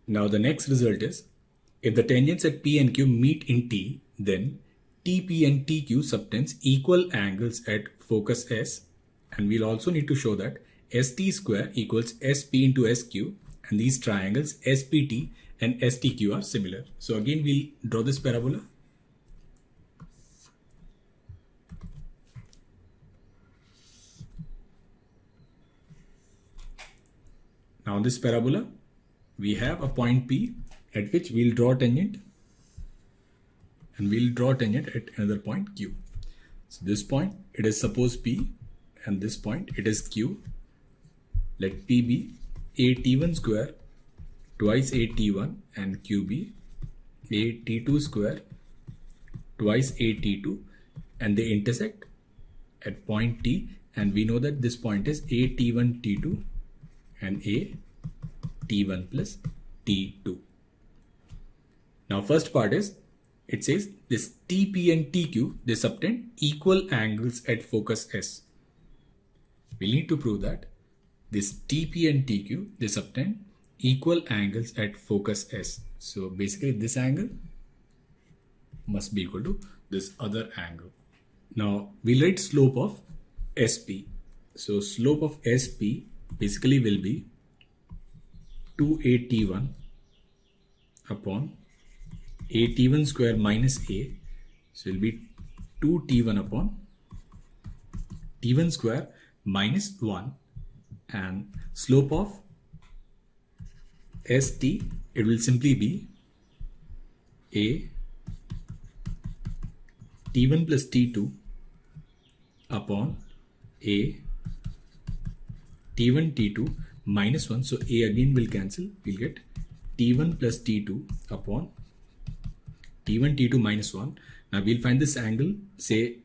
Now the next result is, if the tangents at P and Q meet in T, then TP and TQ subtends equal angles at focus S, and we'll also need to show that ST square equals SP into SQ, and these triangles SPT and STQ are similar. So again we'll draw this parabola. Now on this parabola, we have a point P at which we'll draw tangent, and we'll draw tangent at another point Q. So this point, it is suppose P, and this point, it is Q. Let P be AT1 square twice AT1 and Q be AT2 square twice AT2, and they intersect at point T, and we know that this point is AT1 T2 and A T1 plus T2. Now first part is, it says this TP and TQ, they subtend equal angles at focus S. We need to prove that this TP and TQ, they subtend equal angles at focus S. So basically this angle must be equal to this other angle. Now we'll write slope of SP. So slope of SP basically will be 2AT1 upon AT1 square minus A. So it will be 2T1 upon T1 square minus 1, and slope of ST, it will simply be A T1 plus T2 upon A T1 T2 minus 1. So A again will cancel. We'll get T1 plus T2 upon T1 T2 minus 1. Now we'll find this angle, say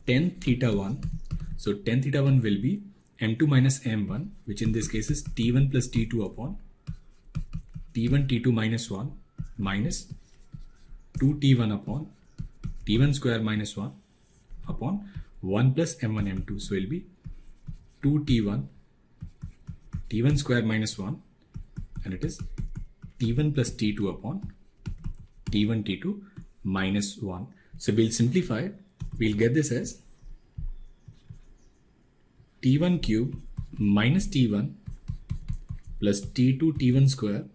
tan theta 1. So tan theta 1 will be M2 minus M1, which in this case is T1 plus T2 upon T1 T2 minus 1 minus 2T1 upon T1 square minus 1 upon 1 plus M1 M2. So it will be 2T1 T1 square minus 1, and it is T1 plus T2 upon T1 T2 minus 1. So we'll simplify. We'll get this as T1 cube minus T1 plus T2 T1 square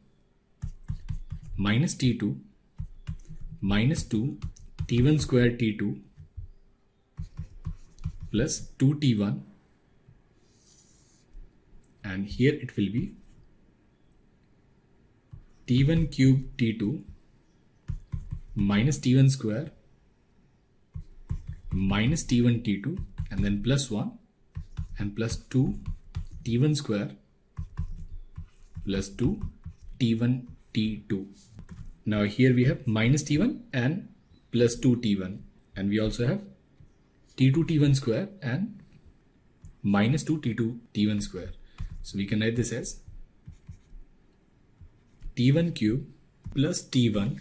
minus T2 minus 2 T1 square T2 plus 2T1, and here it will be T1 cube T2 minus T1 square minus T1 T2, and then plus 1 and plus 2 T1 square plus 2 T1 T2. Now here we have minus T1 and plus 2 T1, and we also have T2 T1 square and minus 2 T2 T1 square. So we can write this as T1 cube plus T1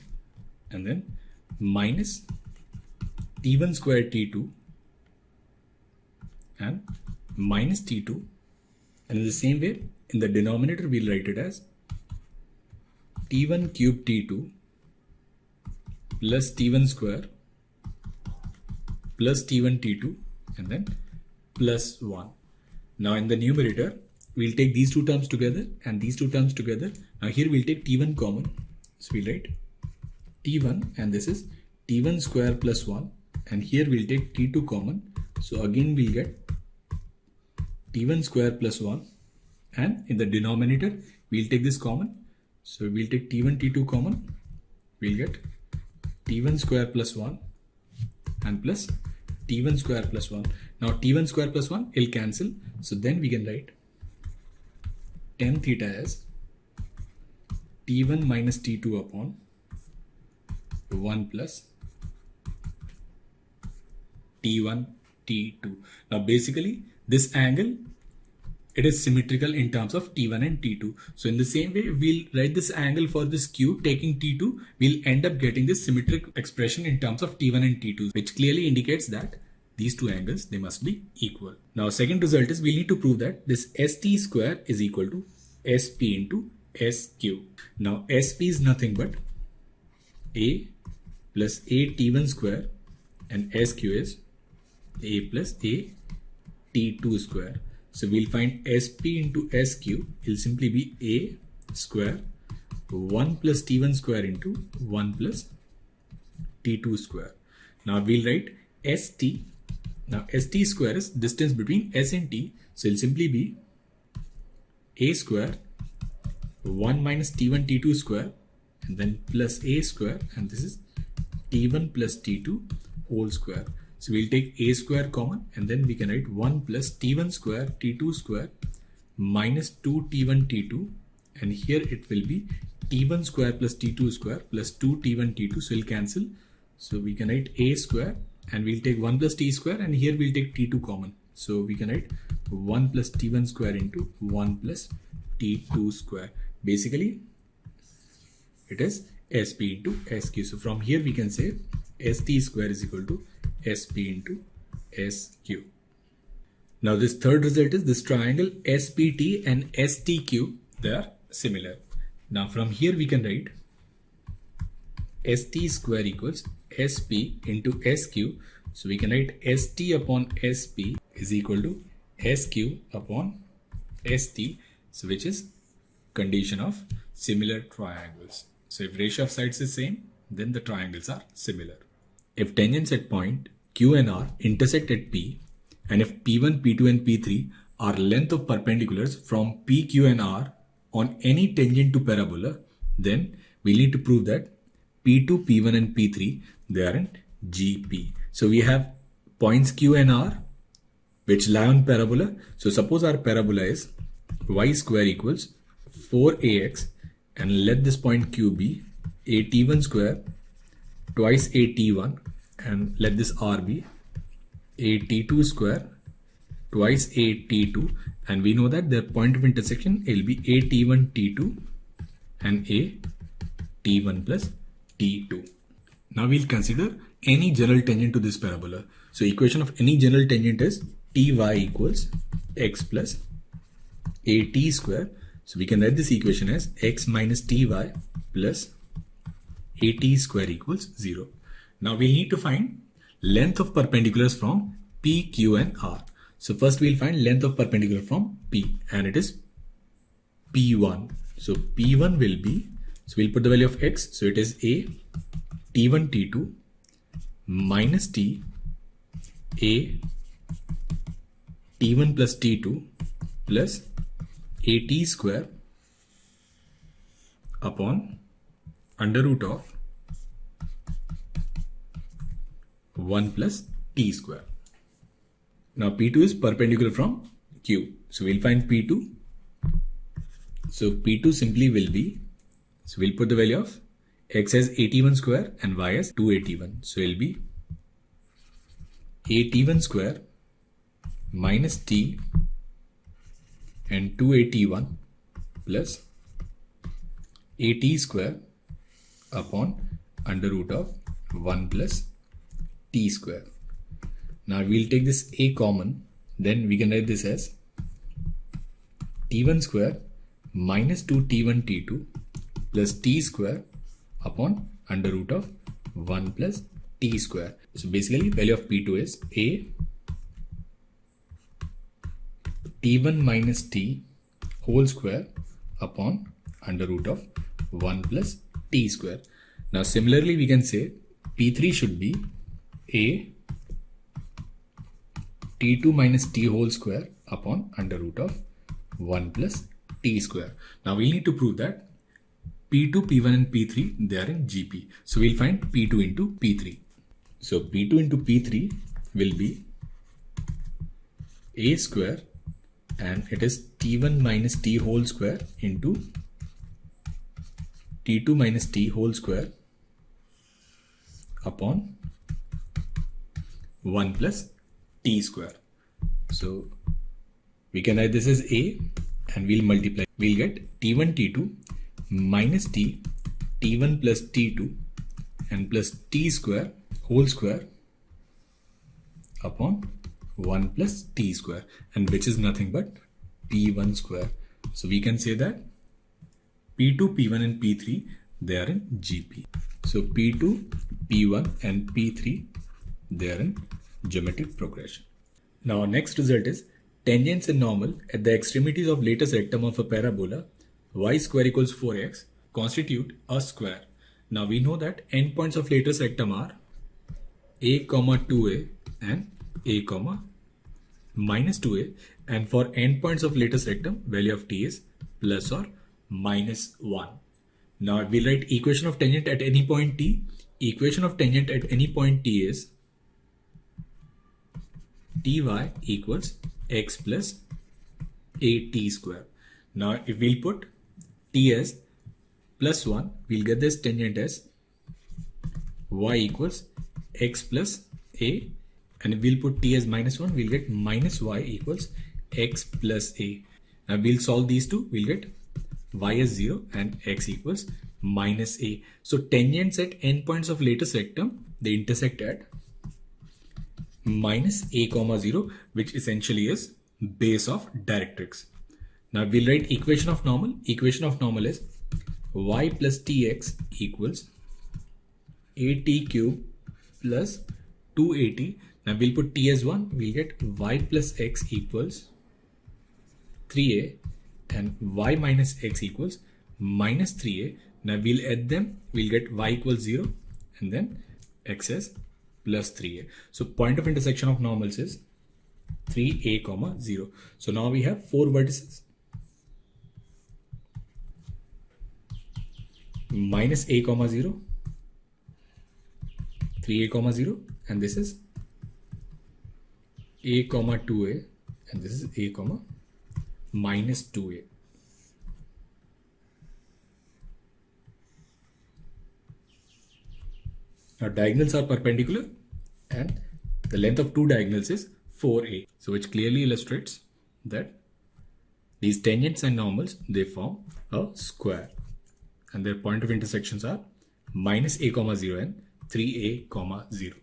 and then minus T1 square T2 and minus T2, and in the same way in the denominator we'll write it as T1 cube T2 plus T1 square plus T1 T2 and then plus 1. Now in the numerator we'll take these two terms together and these two terms together. Now here we'll take T1 common, so we'll write T1, and this is T1 square plus 1, and here we'll take T2 common, so again we'll get T1 square plus 1, and in the denominator we'll take this common, so we'll take T1 T2 common, we'll get T1 square plus 1 and plus T1 square plus 1. Now T1 square plus 1 will cancel, so then we can write tan theta as T1 minus T2 upon 1 plus T1 T2. Now basically this angle, it is symmetrical in terms of T1 and T2. So in the same way, we'll write this angle for this Q taking T2, we'll end up getting this symmetric expression in terms of T1 and T2, which clearly indicates that these two angles, they must be equal. Now second result is we need to prove that this ST square is equal to SP into SQ. Now SP is nothing but A plus A T1 square, and SQ is A plus A T2 square. So we'll find SP into SQ will simply be A square 1 plus T1 square into 1 plus T2 square. Now we'll write ST. Now ST square is distance between S and T. So it'll simply be A square 1 minus T1 T2 square, and then plus A square, and this is T1 plus T2 whole square. So we'll take A square common, and then we can write 1 plus T1 square T2 square minus 2 T1 T2, and here it will be T1 square plus T2 square plus 2 T1 T2, so we'll cancel. So we can write A square, and we'll take 1 plus T square, and here we'll take T2 common. So we can write 1 plus T1 square into 1 plus T2 square. Basically, it is SP into SQ. So from here we can say ST square is equal to SP into SQ. Now this third result is this triangle SPT and STQ, they are similar. Now from here we can write ST square equals SP into SQ. So we can write ST upon SP is equal to SQ upon ST, so which is condition of similar triangles. So if ratio of sides is same, then the triangles are similar. If tangents at point Q and R intersect at P, and if P1, P2 and P3 are length of perpendiculars from P, Q and R on any tangent to parabola, then we need to prove that P2, P1 and P3 they are in GP. So we have points Q and R which lie on parabola. So suppose our parabola is y square equals 4ax, and let this point Q be at1 square twice at1, and let this R be at2 square twice at2, and we know that their point of intersection will be at1 t2 and at1 plus t2. Now we'll consider any general tangent to this parabola. So equation of any general tangent is ty equals x plus at square. So we can write this equation as x minus ty plus at square equals 0. Now we need to find length of perpendiculars from P, Q and R. So first we'll find length of perpendicular from P, and it is P1. So P1 will be, so we'll put the value of x. So it is a T1 T2 minus T a T1 plus T2 plus at square upon under root of 1 plus t square. Now P2 is perpendicular from Q. So we'll find P2. So P2 simply will be, so we'll put the value of x as at1 square and y as 2at1. So it will be at1 square minus t and 2at1 plus at square upon under root of 1 plus t square. Now we'll take this a common, then we can write this as t1 square minus 2t1 t2 plus t square upon under root of 1 plus t square. So basically value of P2 is a t1 minus t whole square upon under root of 1 plus t square. Now similarly we can say P3 should be a t2 minus t whole square upon under root of 1 plus t square. Now we need to prove that P2, P1 and P3 they are in GP. So we'll find P2 into P3. So P2 into P3 will be a square, and it is t1 minus t whole square into t2 minus t whole square upon 1 plus t square. So we can write this as a, and we'll multiply. We'll get t1 t2 minus t t1 plus t2 and plus t square whole square upon 1 plus t square, and which is nothing but p1 square. So we can say that P2, P1 and P3, they are in GP. So P2, P1 and P3, they are in geometric progression. Now our next result is tangents and normal at the extremities of latest rectum of a parabola y square equals 4x constitute a square. Now we know that endpoints of latest rectum are a comma 2a and a comma minus 2a, and for endpoints of latest rectum value of t is plus or minus 1. Now we'll write equation of tangent at any point t. Equation of tangent at any point t is ty equals x plus a t square. Now if we'll put t as plus 1, we'll get this tangent as y equals x plus a, and if we'll put t as minus 1, we'll get minus y equals x plus a. Now we'll solve these two, we'll get y as 0 and x equals minus a. So tangents at endpoints of latest rectum, they intersect at minus a comma 0, which essentially is base of directrix. Now we'll write equation of normal. Equation of normal is y plus tx equals at cube plus 2at. Now we'll put t as 1, we'll get y plus x equals 3a and y minus x equals minus 3a. Now we'll add them, we'll get y equals 0 and then x as plus 3a. So point of intersection of normals is 3a comma 0. So now we have 4 vertices. Minus a comma 0, 3a comma 0, and this is a comma 2a, and this is a comma minus 2a. Now diagonals are perpendicular and the length of two diagonals is 4a. So which clearly illustrates that these tangents and normals, they form a square and their point of intersections are minus a comma 0 and 3a comma 0.